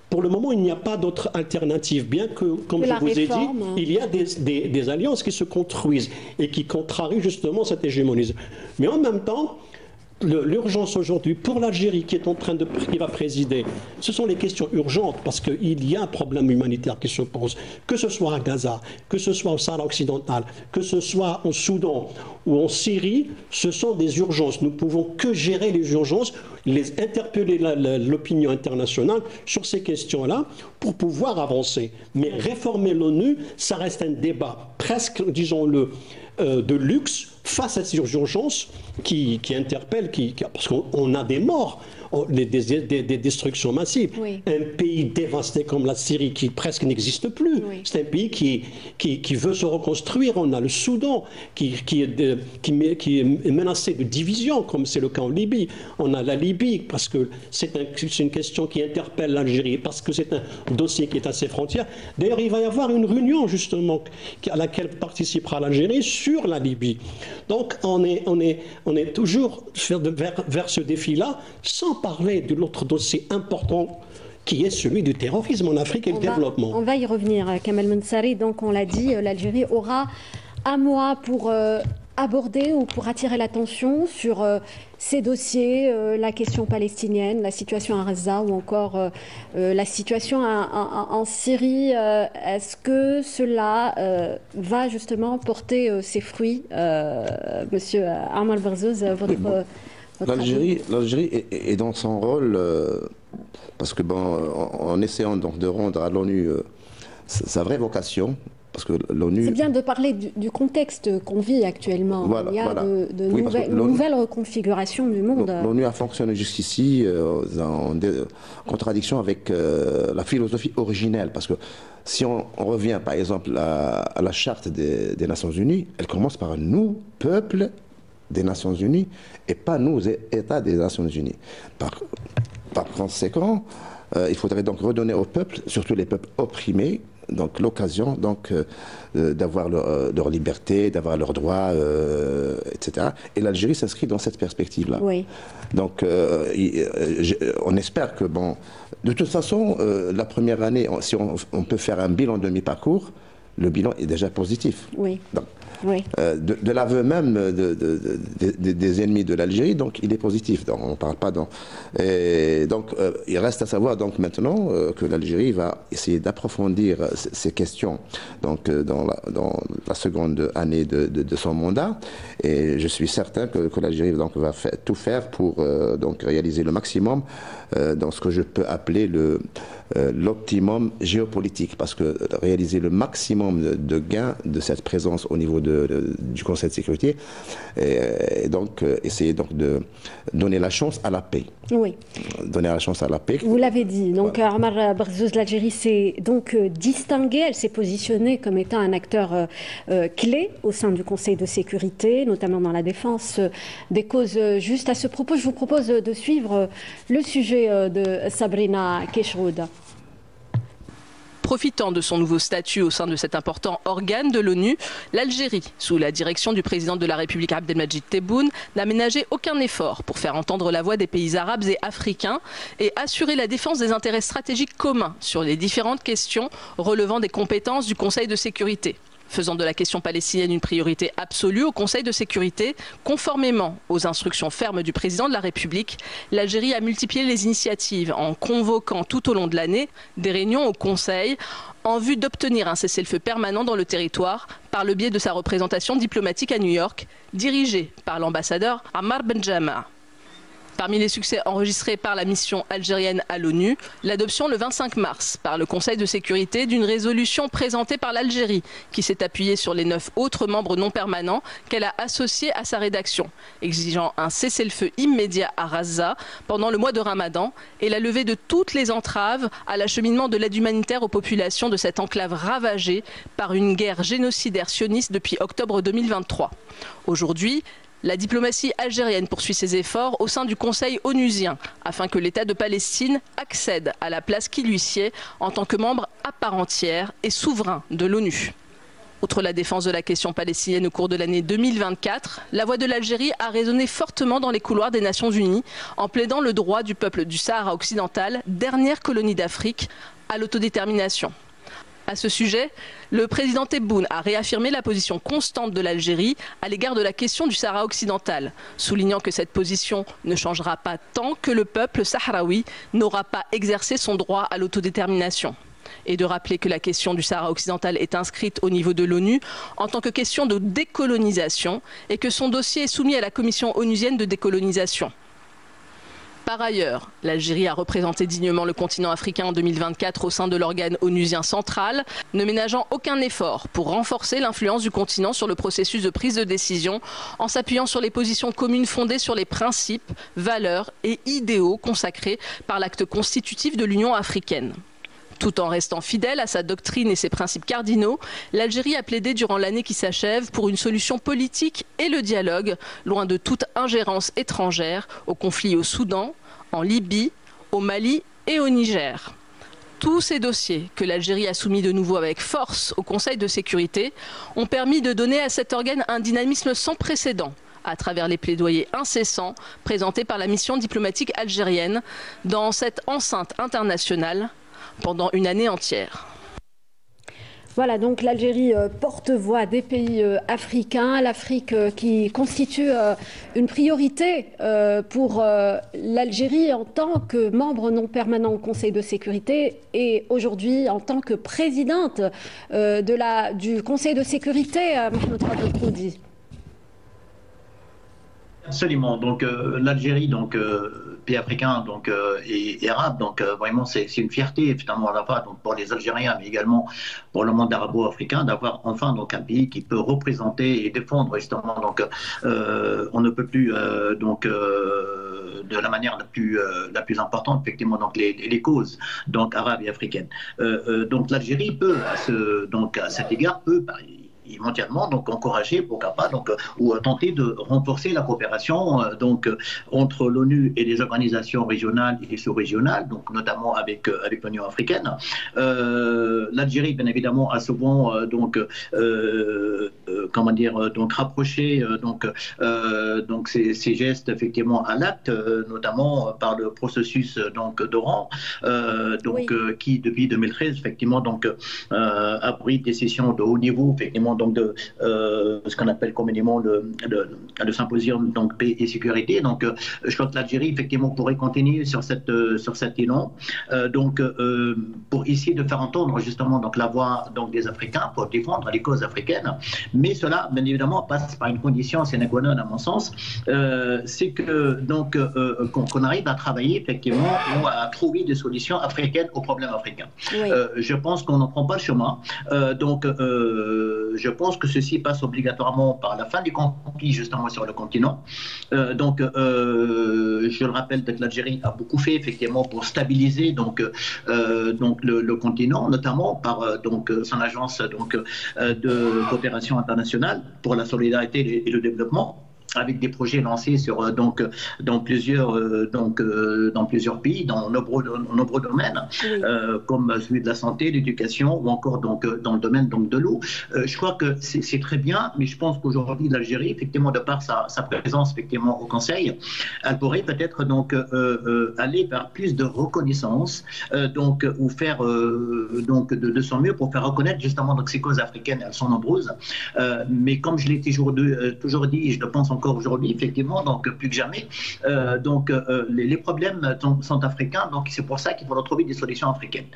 Pour le moment, il n'y a pas d'autre alternative, bien que, comme je vous ai dit, il y a des alliances qui se construisent et qui contrarient justement cette hégémonie. Mais en même temps, l'urgence aujourd'hui pour l'Algérie qui va présider, ce sont les questions urgentes parce qu'il y a un problème humanitaire qui se pose, que ce soit à Gaza, que ce soit au Sahara occidental, que ce soit au Soudan ou en Syrie, ce sont des urgences. Nous ne pouvons que gérer les urgences, interpeller l'opinion internationale sur ces questions-là pour pouvoir avancer. Mais réformer l'ONU, ça reste un débat presque, disons-le, de luxe face à ces urgences qui interpellent, parce qu'on a des morts, des destructions massives. Oui. Un pays dévasté comme la Syrie qui presque n'existe plus. Oui. C'est un pays qui veut se reconstruire. On a le Soudan qui est menacé de division, comme c'est le cas en Libye. On a la Libye, parce que c'est une question qui interpelle l'Algérie, parce que c'est un dossier qui est à ses frontières. D'ailleurs, il va y avoir une réunion, justement, à laquelle participera l'Algérie sur la Libye. Donc, on est toujours vers ce défi-là, sans parler de l'autre dossier important qui est celui du terrorisme en Afrique et le développement. On va y revenir, Kamel Mensari. Donc, on l'a dit, l'Algérie aura un mois pour aborder ou pour attirer l'attention sur ces dossiers, la question palestinienne, la situation à Gaza ou encore la situation en Syrie. Est-ce que cela va justement porter ses fruits, Monsieur Armand Berzouz, L'Algérie est dans son rôle, parce que en essayant donc de rendre à l'ONU sa vraie vocation, parce que l'ONU... C'est bien de parler du contexte qu'on vit actuellement. Voilà, il y a voilà. de nouvelles reconfigurations du monde. L'ONU a fonctionné jusqu'ici en contradiction avec la philosophie originelle, parce que si on revient par exemple à la charte des Nations Unies, elle commence par nous, peuple des Nations Unies, et pas nous, États des Nations Unies. Par conséquent, il faudrait donc redonner aux peuples, surtout les peuples opprimés, donc l'occasion d'avoir leur liberté, d'avoir leurs droits, etc. Et l'Algérie s'inscrit dans cette perspective-là. Oui. Donc on espère que, de toute façon, la première année, si on peut faire un bilan de mi-parcours, le bilan est déjà positif. Oui. Donc, oui. De l'aveu même des ennemis de l'Algérie, donc il est positif. Donc on ne parle pas il reste à savoir donc maintenant que l'Algérie va essayer d'approfondir ces questions donc dans la seconde année de son mandat, et je suis certain que l'Algérie donc va tout faire pour donc réaliser le maximum dans ce que je peux appeler l'optimum géopolitique, parce que réaliser le maximum maximum de gains de cette présence au niveau du Conseil de sécurité et donc essayer donc de donner la chance à la paix. Oui. Donner la chance à la paix. Vous l'avez dit. Donc Omar Berzouz, l'Algérie s'est donc distinguée. Elle s'est positionnée comme étant un acteur clé au sein du Conseil de sécurité, notamment dans la défense des causes justes. À ce propos, je vous propose de suivre le sujet de Sabrina Keshroud. Profitant de son nouveau statut au sein de cet important organe de l'ONU, l'Algérie, sous la direction du président de la République Abdelmadjid Tebboune, n'a ménagé aucun effort pour faire entendre la voix des pays arabes et africains et assurer la défense des intérêts stratégiques communs sur les différentes questions relevant des compétences du Conseil de sécurité. Faisant de la question palestinienne une priorité absolue au Conseil de sécurité, conformément aux instructions fermes du président de la République, l'Algérie a multiplié les initiatives en convoquant tout au long de l'année des réunions au Conseil en vue d'obtenir un cessez-le-feu permanent dans le territoire par le biais de sa représentation diplomatique à New York, dirigée par l'ambassadeur Ammar Benjama. Parmi les succès enregistrés par la mission algérienne à l'ONU, l'adoption le 25 mars par le Conseil de sécurité d'une résolution présentée par l'Algérie qui s'est appuyée sur les 9 autres membres non permanents qu'elle a associés à sa rédaction, exigeant un cessez-le-feu immédiat à Gaza pendant le mois de Ramadan et la levée de toutes les entraves à l'acheminement de l'aide humanitaire aux populations de cette enclave ravagée par une guerre génocidaire sioniste depuis octobre 2023. Aujourd'hui, la diplomatie algérienne poursuit ses efforts au sein du Conseil onusien afin que l'État de Palestine accède à la place qui lui sied en tant que membre à part entière et souverain de l'ONU. Outre la défense de la question palestinienne au cours de l'année 2024, la voix de l'Algérie a résonné fortement dans les couloirs des Nations Unies en plaidant le droit du peuple du Sahara occidental, dernière colonie d'Afrique, à l'autodétermination. À ce sujet, le président Tebboune a réaffirmé la position constante de l'Algérie à l'égard de la question du Sahara occidental, soulignant que cette position ne changera pas tant que le peuple sahraoui n'aura pas exercé son droit à l'autodétermination. Et de rappeler que la question du Sahara occidental est inscrite au niveau de l'ONU en tant que question de décolonisation et que son dossier est soumis à la Commission onusienne de décolonisation. Par ailleurs, l'Algérie a représenté dignement le continent africain en 2024 au sein de l'organe onusien central, ne ménageant aucun effort pour renforcer l'influence du continent sur le processus de prise de décision en s'appuyant sur les positions communes fondées sur les principes, valeurs et idéaux consacrés par l'acte constitutif de l'Union africaine. Tout en restant fidèle à sa doctrine et ses principes cardinaux, l'Algérie a plaidé durant l'année qui s'achève pour une solution politique et le dialogue, loin de toute ingérence étrangère, au conflit au Soudan, en Libye, au Mali et au Niger. Tous ces dossiers que l'Algérie a soumis de nouveau avec force au Conseil de sécurité ont permis de donner à cet organe un dynamisme sans précédent à travers les plaidoyers incessants présentés par la mission diplomatique algérienne dans cette enceinte internationale pendant une année entière. Voilà, donc l'Algérie porte-voix des pays africains, l'Afrique qui constitue une priorité pour l'Algérie en tant que membre non permanent au Conseil de sécurité et aujourd'hui en tant que présidente du Conseil de sécurité, Mohamed Radoukoudi. Absolument. Donc l'Algérie, pays africain, et arabe, vraiment c'est une fierté finalement à la fois pour les Algériens, mais également pour le monde arabo-africain d'avoir enfin un pays qui peut représenter et défendre justement on ne peut plus de la manière la plus importante effectivement les causes arabes et africaines. L'Algérie peut à cet égard éventuellement encourager, pourquoi pas, ou tenter de renforcer la coopération entre l'ONU et les organisations régionales et sous-régionales, notamment avec l'Union africaine. L'Algérie, bien évidemment, a souvent rapproché ces gestes effectivement à l'acte, notamment par le processus d'Oran, qui depuis 2013 effectivement abrite des sessions de haut niveau effectivement donc de ce qu'on appelle communément le symposium donc paix et sécurité. Donc je crois que l'Algérie effectivement pourrait continuer sur cet élan, pour essayer de faire entendre justement donc la voix donc des Africains pour défendre les causes africaines. Mais cela bien évidemment passe par une condition sine qua non à mon sens, c'est que donc qu'on arrive à travailler effectivement ou à trouver des solutions africaines aux problèmes africains. Oui. Je pense qu'on n'en prend pas le chemin. Je pense que ceci passe obligatoirement par la fin du conflit justement sur le continent. Je le rappelle que l'Algérie a beaucoup fait effectivement pour stabiliser le continent, notamment par son agence de coopération internationale pour la solidarité et le développement, avec des projets lancés dans plusieurs pays, dans nombreux domaines, oui. Comme celui de la santé, l'éducation ou encore dans le domaine de l'eau. Je crois que c'est très bien, mais je pense qu'aujourd'hui l'Algérie, effectivement, de par sa présence effectivement au Conseil, elle pourrait peut-être aller vers plus de reconnaissance, ou faire de son mieux pour faire reconnaître justement ces causes africaines. Elles sont nombreuses, mais comme je l'ai toujours dit, et je le pense encore aujourd'hui, effectivement, plus que jamais. Les problèmes sont africains, donc c'est pour ça qu'il faudra trouver des solutions africaines.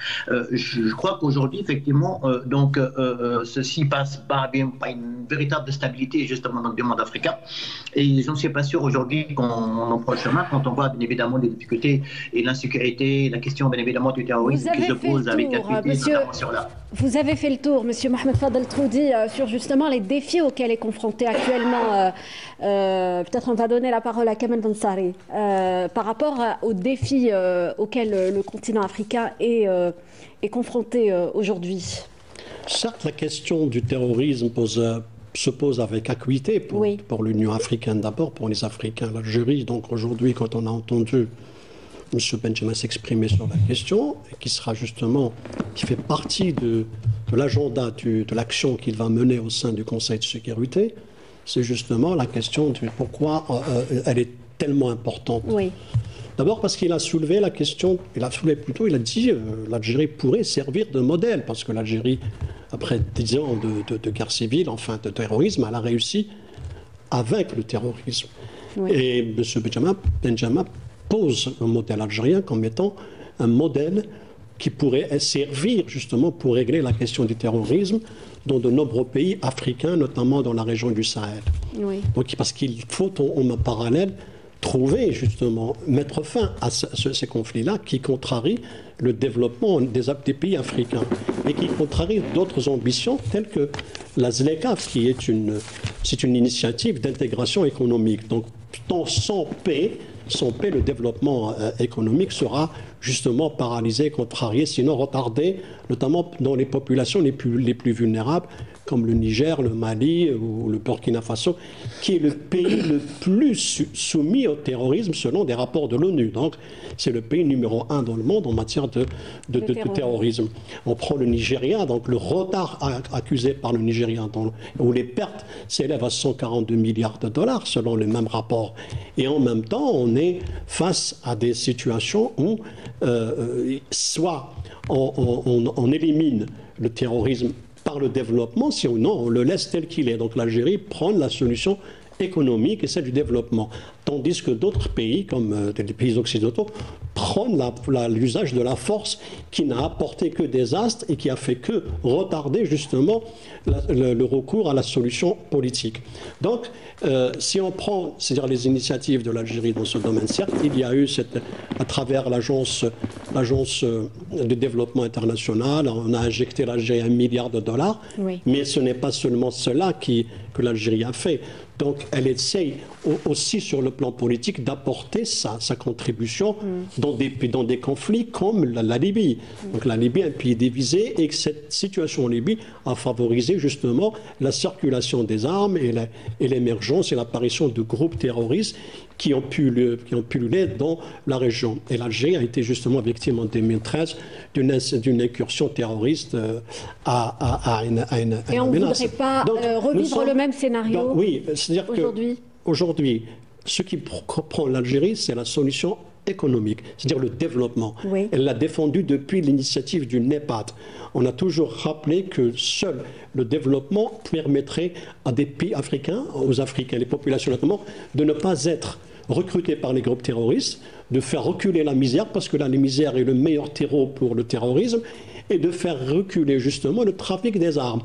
Je crois qu'aujourd'hui, effectivement, ceci passe par une véritable stabilité, justement, du monde africain. Et je ne suis pas sûr aujourd'hui qu'on en prend le chemin quand on voit, bien évidemment, les difficultés et l'insécurité, la question, bien évidemment, du terrorisme qui se pose avec acuité, notamment sur là. Vous avez fait le tour, Monsieur Mohamed Fadel Troudi, sur justement les défis auxquels est confronté actuellement. Peut-être on va donner la parole à Kamel Bensari. Par rapport aux défis auxquels le continent africain est confronté aujourd'hui. Certes, la question du terrorisme se pose avec acuité pour l'Union africaine, d'abord pour les Africains. L'Algérie, donc aujourd'hui, quand on a entendu M. Benjamin s'exprimer sur la question, qui fait partie de l'agenda de l'action qu'il va mener au sein du Conseil de sécurité, c'est justement la question de pourquoi elle est tellement importante. Oui. D'abord parce qu'il a soulevé la question, il a dit l'Algérie pourrait servir de modèle, parce que l'Algérie, après 10 ans de guerre civile, enfin de terrorisme, elle a réussi à vaincre le terrorisme. Oui. Et M. Benjamin pose un modèle algérien comme étant un modèle qui pourrait servir justement pour régler la question du terrorisme dans de nombreux pays africains, notamment dans la région du Sahel. Oui. Donc, parce qu'il faut en parallèle trouver justement, mettre fin à ces conflits-là qui contrarient le développement des pays africains et qui contrarient d'autres ambitions telles que la ZLECAf, qui est une initiative d'intégration économique. Donc, sans paix, le développement économique sera justement paralysé, contrarié, sinon retardé, notamment dans les populations les plus vulnérables, comme le Niger, le Mali ou le Burkina Faso, qui est le pays le plus soumis au terrorisme selon des rapports de l'ONU. Donc, c'est le pays numéro 1 dans le monde en matière de terrorisme. On prend le Nigeria, donc le retard accusé par le Nigeria, où les pertes s'élèvent à 142 milliards de dollars selon les mêmes rapports. Et en même temps, on est face à des situations où soit on élimine le terrorisme par le développement, sinon on le laisse tel qu'il est. Donc l'Algérie prend la solution économique et celle du développement. Tandis que d'autres pays, comme les pays occidentaux, prennent l'usage de la force qui n'a apporté que des astres et qui a fait que retarder justement le recours à la solution politique. Donc, si on prend, c'est-à-dire les initiatives de l'Algérie dans ce domaine, certes, il y a eu à travers l'agence de développement international, on a injecté l'Algérie $1 milliard, oui. Mais ce n'est pas seulement cela que l'Algérie a fait. Donc, elle essaye aussi sur le plan politique d'apporter sa contribution dans des conflits comme la Libye. Donc, la Libye est un pays divisé et que cette situation en Libye a favorisé justement la circulation des armes et l'émergence et l'apparition de groupes terroristes qui ont pullulé dans la région. Et l'Algérie a été justement victime en 2013 d'une incursion terroriste à une menace. Et on ne voudrait pas revivre le même scénario. Donc, oui, c'est-à-dire qu'aujourd'hui, ce qui prend l'Algérie, c'est la solution économique, c'est-à-dire le développement. Oui. Elle l'a défendu depuis l'initiative du NEPAD. On a toujours rappelé que seul le développement permettrait à des pays africains, aux Africains, les populations notamment, de ne pas être recrutés par les groupes terroristes, de faire reculer la misère, parce que là, la misère est le meilleur terreau pour le terrorisme, et de faire reculer justement le trafic des armes.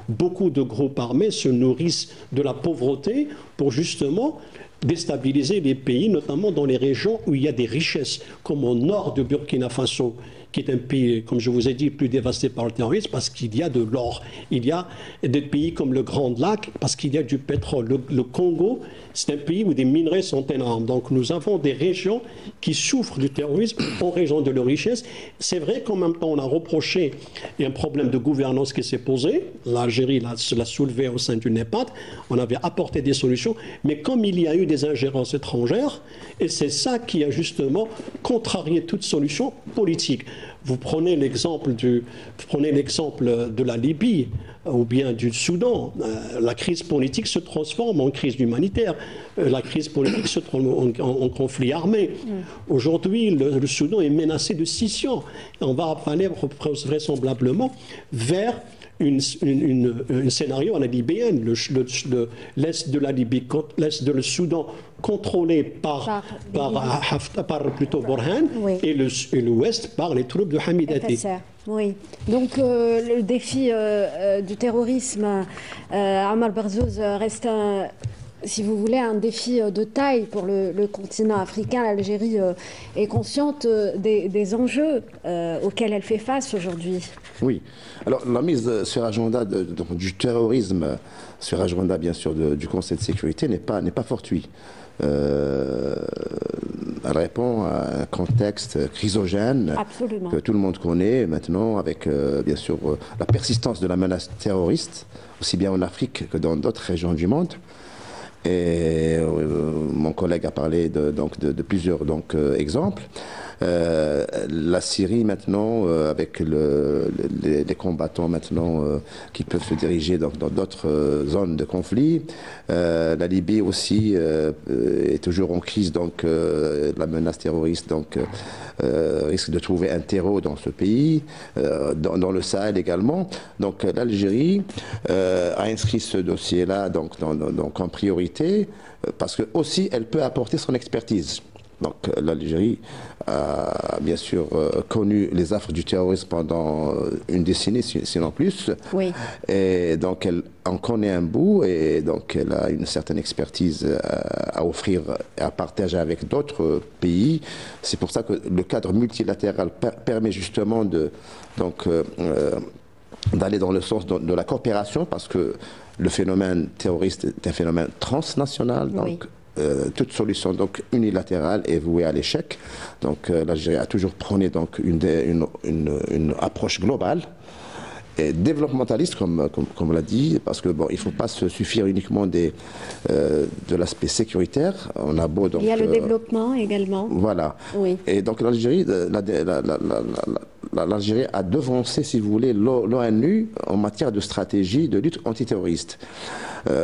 Beaucoup de groupes armés se nourrissent de la pauvreté pour justement déstabiliser les pays, notamment dans les régions où il y a des richesses, comme au nord de Burkina Faso, qui est un pays, comme je vous ai dit, plus dévasté par le terrorisme, parce qu'il y a de l'or. Il y a des pays comme le Grand Lac, parce qu'il y a du pétrole. Le Congo, c'est un pays où des minerais sont énormes. Donc nous avons des régions qui souffrent du terrorisme en raison de leur richesse. C'est vrai qu'en même temps, on a reproché, il y a un problème de gouvernance qui s'est posé. L'Algérie l'a soulevé au sein du NEPAD. On avait apporté des solutions. Mais comme il y a eu des ingérences étrangères, et c'est ça qui a justement contrarié toute solution politique. Vous prenez l'exemple de la Libye ou bien du Soudan. La crise politique se transforme en crise humanitaire. La crise politique se transforme en conflit armé. Aujourd'hui, le Soudan est menacé de scission. On va aller vraisemblablement vers un scénario à la libyenne, l'est de la Libye, l'est de le Soudan contrôlé par plutôt Burhan, oui. et l'ouest par les troupes de Hamidati. Oui. Donc le défi du terrorisme, Ammar Barzouz, reste si vous voulez, un défi de taille pour le continent africain. L'Algérie est consciente des enjeux auxquels elle fait face aujourd'hui. Oui. Alors, la mise sur agenda du terrorisme, sur agenda, bien sûr, du Conseil de sécurité n'est pas fortuite. Elle répond à un contexte chrysogène. Absolument. Que tout le monde connaît maintenant, avec, bien sûr, la persistance de la menace terroriste, aussi bien en Afrique que dans d'autres régions du monde. Et mon collègue a parlé de plusieurs exemples. La Syrie maintenant, avec les combattants maintenant qui peuvent se diriger dans d'autres zones de conflit. La Libye aussi est toujours en crise, donc la menace terroriste risque de trouver un terreau dans ce pays, dans le Sahel également. Donc l'Algérie a inscrit ce dossier-là donc en priorité, parce que aussi elle peut apporter son expertise. Donc l'Algérie a bien sûr connu les affres du terrorisme pendant une décennie, sinon plus. Oui. Et donc elle en connaît un bout, et donc elle a une certaine expertise à offrir et à partager avec d'autres pays. C'est pour ça que le cadre multilatéral permet justement d'aller dans le sens de la coopération, parce que le phénomène terroriste est un phénomène transnational. Donc, oui. Toute solution donc unilatérale est vouée à l'échec. Donc l'Algérie a toujours prôné donc une approche globale et développementaliste, comme on l'a dit, parce que il ne faut pas se suffire uniquement de l'aspect sécuritaire. On a beau donc, il y a le développement également. Voilà. Oui. Et donc l'Algérie a devancé, si vous voulez, l'ONU en matière de stratégie de lutte antiterroriste.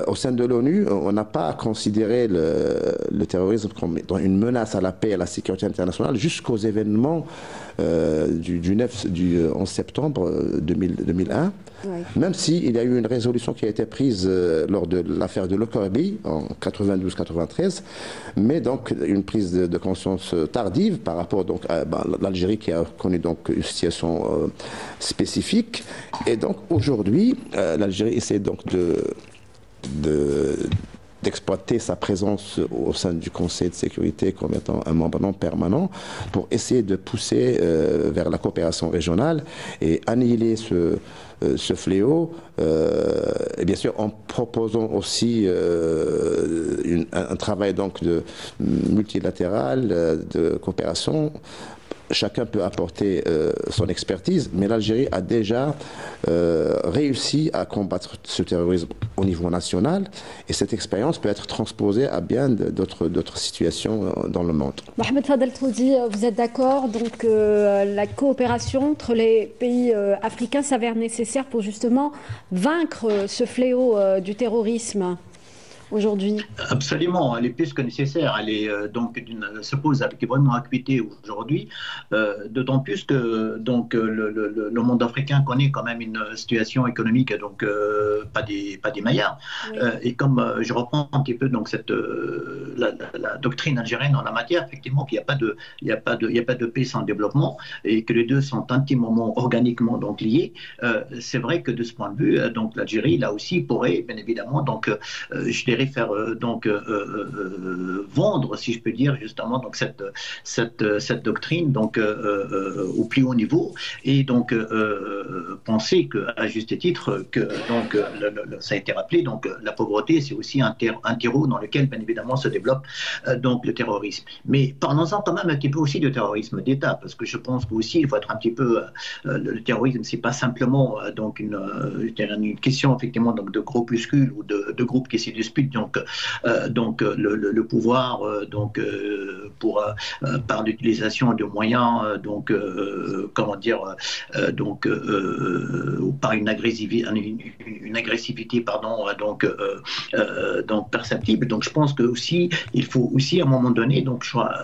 Au sein de l'ONU, on n'a pas considéré le terrorisme comme une menace à la paix et à la sécurité internationale jusqu'aux événements du 11 septembre 2001. Oui. Même s'il y a eu une résolution qui a été prise lors de l'affaire de Lockerbie en 92-93, mais donc une prise de conscience tardive par rapport donc à l'Algérie, qui a connu donc une situation spécifique. Et donc aujourd'hui, l'Algérie essaie donc d'exploiter sa présence au sein du Conseil de sécurité comme étant un membre non permanent pour essayer de pousser vers la coopération régionale et annihiler ce fléau, et bien sûr en proposant aussi un travail donc multilatéral de coopération. Chacun peut apporter son expertise, mais l'Algérie a déjà réussi à combattre ce terrorisme au niveau national, et cette expérience peut être transposée à bien d'autres situations dans le monde. Mohamed Fadel Troudi, vous êtes d'accord? Donc la coopération entre les pays africains s'avère nécessaire pour justement vaincre ce fléau du terrorisme. aujourd'hui? Absolument, elle est plus que nécessaire. Elle est se pose avec vraiment acuité aujourd'hui, d'autant plus que le monde africain connaît quand même une situation économique pas des meilleures. Oui. Et comme je reprends un petit peu la doctrine algérienne en la matière, effectivement qu'il n'y a pas de paix sans développement et que les deux sont intimement, organiquement liés. C'est vrai que de ce point de vue, l'Algérie là aussi pourrait bien évidemment je dirais faire vendre, si je peux dire, justement cette doctrine au plus haut niveau et penser qu'à juste titre que ça a été rappelé, la pauvreté c'est aussi un terreau dans lequel bien évidemment se développe le terrorisme. Mais parlons-en quand même un petit peu aussi de terrorisme d'État, parce que je pense qu'aussi il faut être un petit peu le terrorisme c'est pas simplement une question effectivement de groupuscules ou de groupes qui s'y disputent le pouvoir par l'utilisation de moyens par une agressivité perceptible. Donc je pense que aussi il faut aussi à un moment donné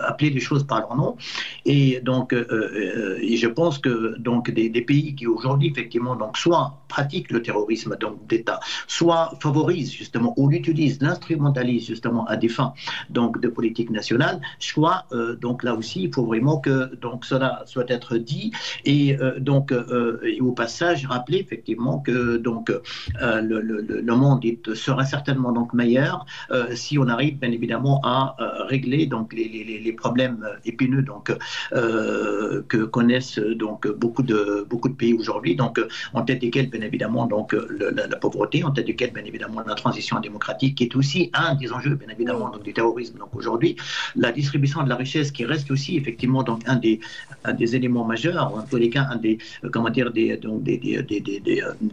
appeler les choses par leur nom et je pense que des pays qui aujourd'hui effectivement soit pratiquent le terrorisme d'État, soit favorisent justement ou l'utilisent, l'instrumentalisent justement à des fins de politique nationale, soit là aussi il faut vraiment que cela soit être dit et au passage rappeler effectivement que le monde sera certainement meilleur si on arrive bien évidemment à régler les problèmes épineux que connaissent beaucoup de pays aujourd'hui, en tête desquels bien évidemment la pauvreté, en tête desquels bien évidemment la transition démocratique qui est aussi un des enjeux bien évidemment du terrorisme. Aujourd'hui la distribution de la richesse qui reste aussi effectivement un des éléments majeurs, en tous les cas un des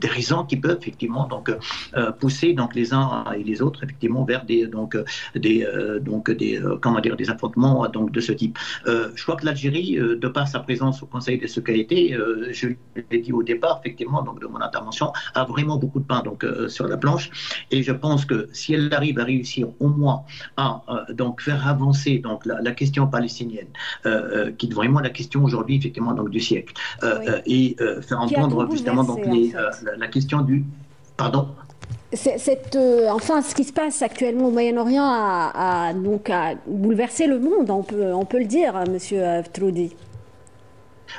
raisons qui peuvent effectivement pousser les uns et les autres effectivement vers des affrontements de ce type. Je crois que l'Algérie, de par sa présence au Conseil de sécurité, je l'ai dit au départ effectivement de mon intervention, a vraiment beaucoup de pain sur la planche et je pense que si elle arrive à réussir au moins à faire avancer la question palestinienne qui est vraiment la question aujourd'hui effectivement du siècle et faire entendre justement la question du pardon. Ce qui se passe actuellement au Moyen-Orient a bouleversé le monde, on peut le dire, Monsieur Aftroudi.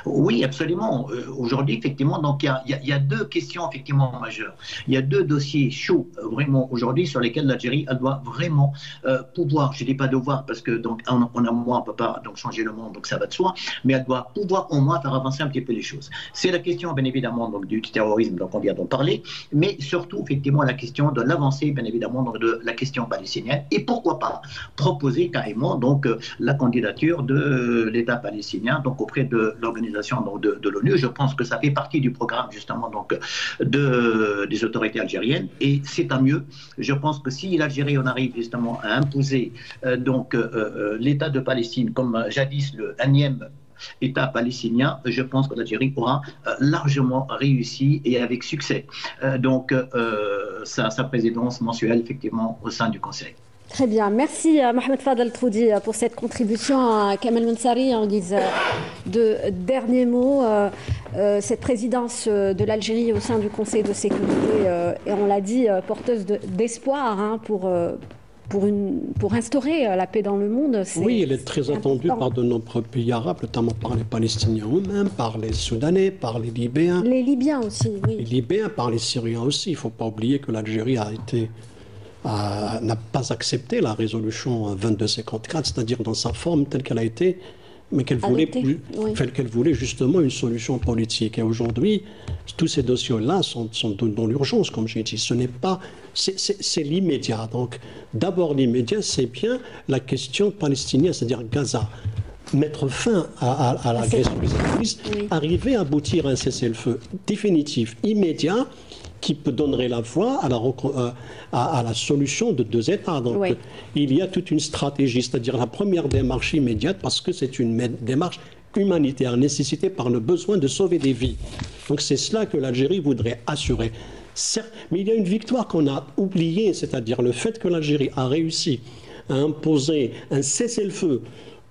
Oui, absolument. Aujourd'hui, effectivement, il y a deux questions effectivement majeures. Il y a deux dossiers chauds vraiment aujourd'hui sur lesquels l'Algérie elle doit vraiment pouvoir. Je ne dis pas devoir parce que on ne peut pas changer le monde, donc ça va de soi. Mais elle doit pouvoir au moins faire avancer un petit peu les choses. C'est la question bien évidemment du terrorisme, on vient d'en parler, mais surtout effectivement la question de l'avancée bien évidemment de la question palestinienne et pourquoi pas proposer carrément la candidature de l'État palestinien auprès de l'organisation de l'ONU. Je pense que ça fait partie du programme justement des autorités algériennes et c'est un mieux. Je pense que si l'Algérie on arrive justement à imposer l'État de Palestine comme jadis le énième État palestinien, je pense que l'Algérie aura largement réussi et avec succès sa présidence mensuelle effectivement au sein du Conseil. Très bien. Merci Mohamed Fadel Troudi pour cette contribution à Kamel Mensari en guise de dernier mot. Cette présidence de l'Algérie au sein du Conseil de sécurité et on l'a dit, porteuse d'espoir pour instaurer la paix dans le monde. Oui, elle est très attendue par de nombreux pays arabes, notamment par les Palestiniens eux-mêmes, par les Soudanais, par les Libyens. Les Libyens aussi, oui. Les Libyens, par les Syriens aussi. Il ne faut pas oublier que l'Algérie n'a pas accepté la résolution 2254, c'est-à-dire dans sa forme telle qu'elle a été, mais qu'elle voulait justement une solution politique. Et aujourd'hui, tous ces dossiers-là sont dans l'urgence, comme j'ai dit. Ce n'est pas... C'est l'immédiat. Donc, d'abord, l'immédiat, c'est bien la question palestinienne, c'est-à-dire Gaza. Mettre fin à l'agression israélite, arriver à aboutir à un cessez-le-feu définitif, immédiat, qui donnerait la voie à la solution de deux États. Donc, il y a toute une stratégie, c'est-à-dire la première démarche immédiate, parce que c'est une démarche humanitaire nécessitée par le besoin de sauver des vies. Donc, c'est cela que l'Algérie voudrait assurer. Certes, mais il y a une victoire qu'on a oubliée, c'est-à-dire le fait que l'Algérie a réussi à imposer un cessez-le-feu.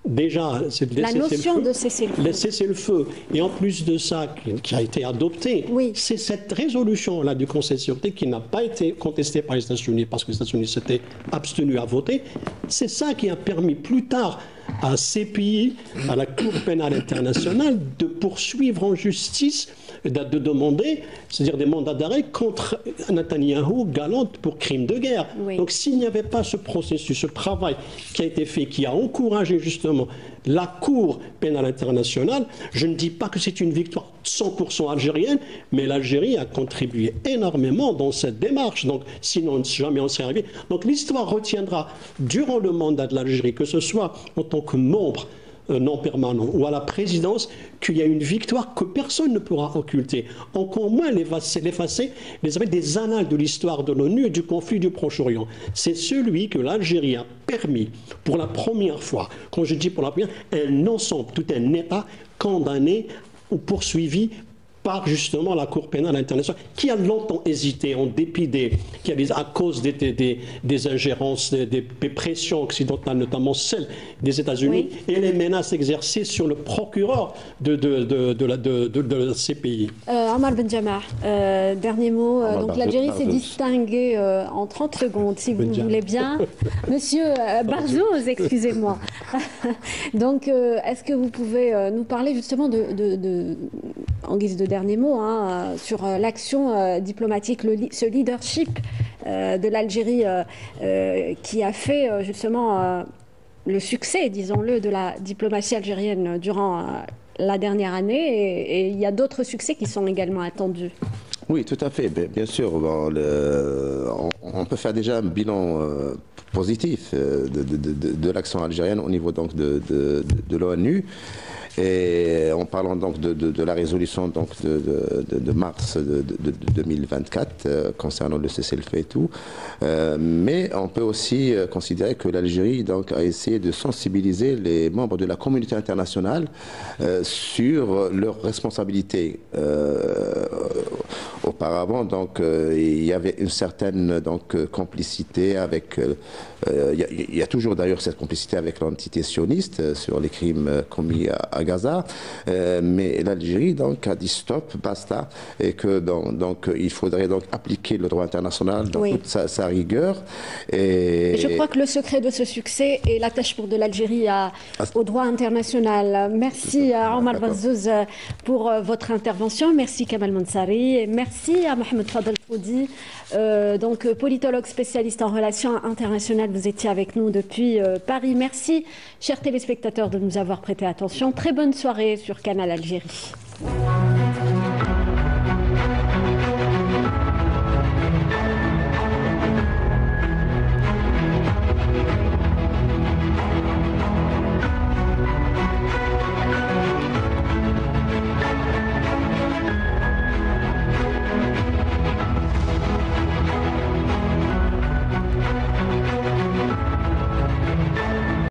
Déjà, c'est la notion de cessez-le-feu. Le cessez-le-feu. Et en plus de ça, qui a été adopté, oui. C'est cette résolution-là du Conseil de sécurité qui n'a pas été contestée par les États-Unis parce que les États-Unis s'étaient abstenus à voter. C'est ça qui a permis plus tard à ces pays, à la Cour pénale internationale, de poursuivre en justice, de demander, c'est-à-dire des mandats d'arrêt contre Netanyahou, Galante, pour crimes de guerre. Oui. Donc s'il n'y avait pas ce processus, ce travail qui a été fait, qui a encouragé justement la Cour pénale internationale, je ne dis pas que c'est une victoire 100% algérienne, mais l'Algérie a contribué énormément dans cette démarche. Donc sinon, jamais on serait arrivé. Donc l'histoire retiendra durant le mandat de l'Algérie, que ce soit en tant que membre non permanent ou à la présidence, qu'il y a une victoire que personne ne pourra occulter. Encore moins l'effacer des annales de l'histoire de l'ONU et du conflit du Proche-Orient. C'est celui que l'Algérie a permis pour la première fois, quand je dis pour la première, un ensemble, tout un État condamné ou poursuivi par justement la Cour pénale internationale, qui a longtemps hésité en dépit à cause des ingérences, des pressions occidentales, notamment celles des États-Unis, oui. Et les menaces exercées sur le procureur de ces pays. Omar Benjama, dernier mot. Donc l'Algérie s'est distinguée en 30 secondes, si vous voulez bien. Monsieur Barzouz, excusez-moi. Donc, est-ce que vous pouvez nous parler justement en guise de dernier mot, sur l'action diplomatique, ce leadership de l'Algérie qui a fait justement le succès, disons-le, de la diplomatie algérienne durant la dernière année, et il y a d'autres succès qui sont également attendus. Oui, tout à fait. Bien sûr, on peut faire déjà un bilan positif de l'action algérienne au niveau donc de l'ONU. Et en parlant donc de la résolution donc de mars de 2024 concernant le cessez-le-feu et tout, mais on peut aussi considérer que l'Algérie donc a essayé de sensibiliser les membres de la communauté internationale sur leurs responsabilités. Auparavant, donc, il y avait une certaine donc complicité avec. Il y a toujours d'ailleurs cette complicité avec l'entité sioniste sur les crimes commis à Gaza, mais l'Algérie donc a dit stop, basta, et que donc il faudrait donc appliquer le droit international dans toute sa rigueur. Et je crois que le secret de ce succès est l'attachement de l'Algérie au droit international. Merci à Omar Barzouz pour votre intervention. Merci Kamal Monsari. Et merci à Mohamed Fadel Foudi, donc politologue spécialiste en relations internationales. Vous étiez avec nous depuis Paris. Merci, chers téléspectateurs, de nous avoir prêté attention. Très bonne soirée sur Canal Algérie.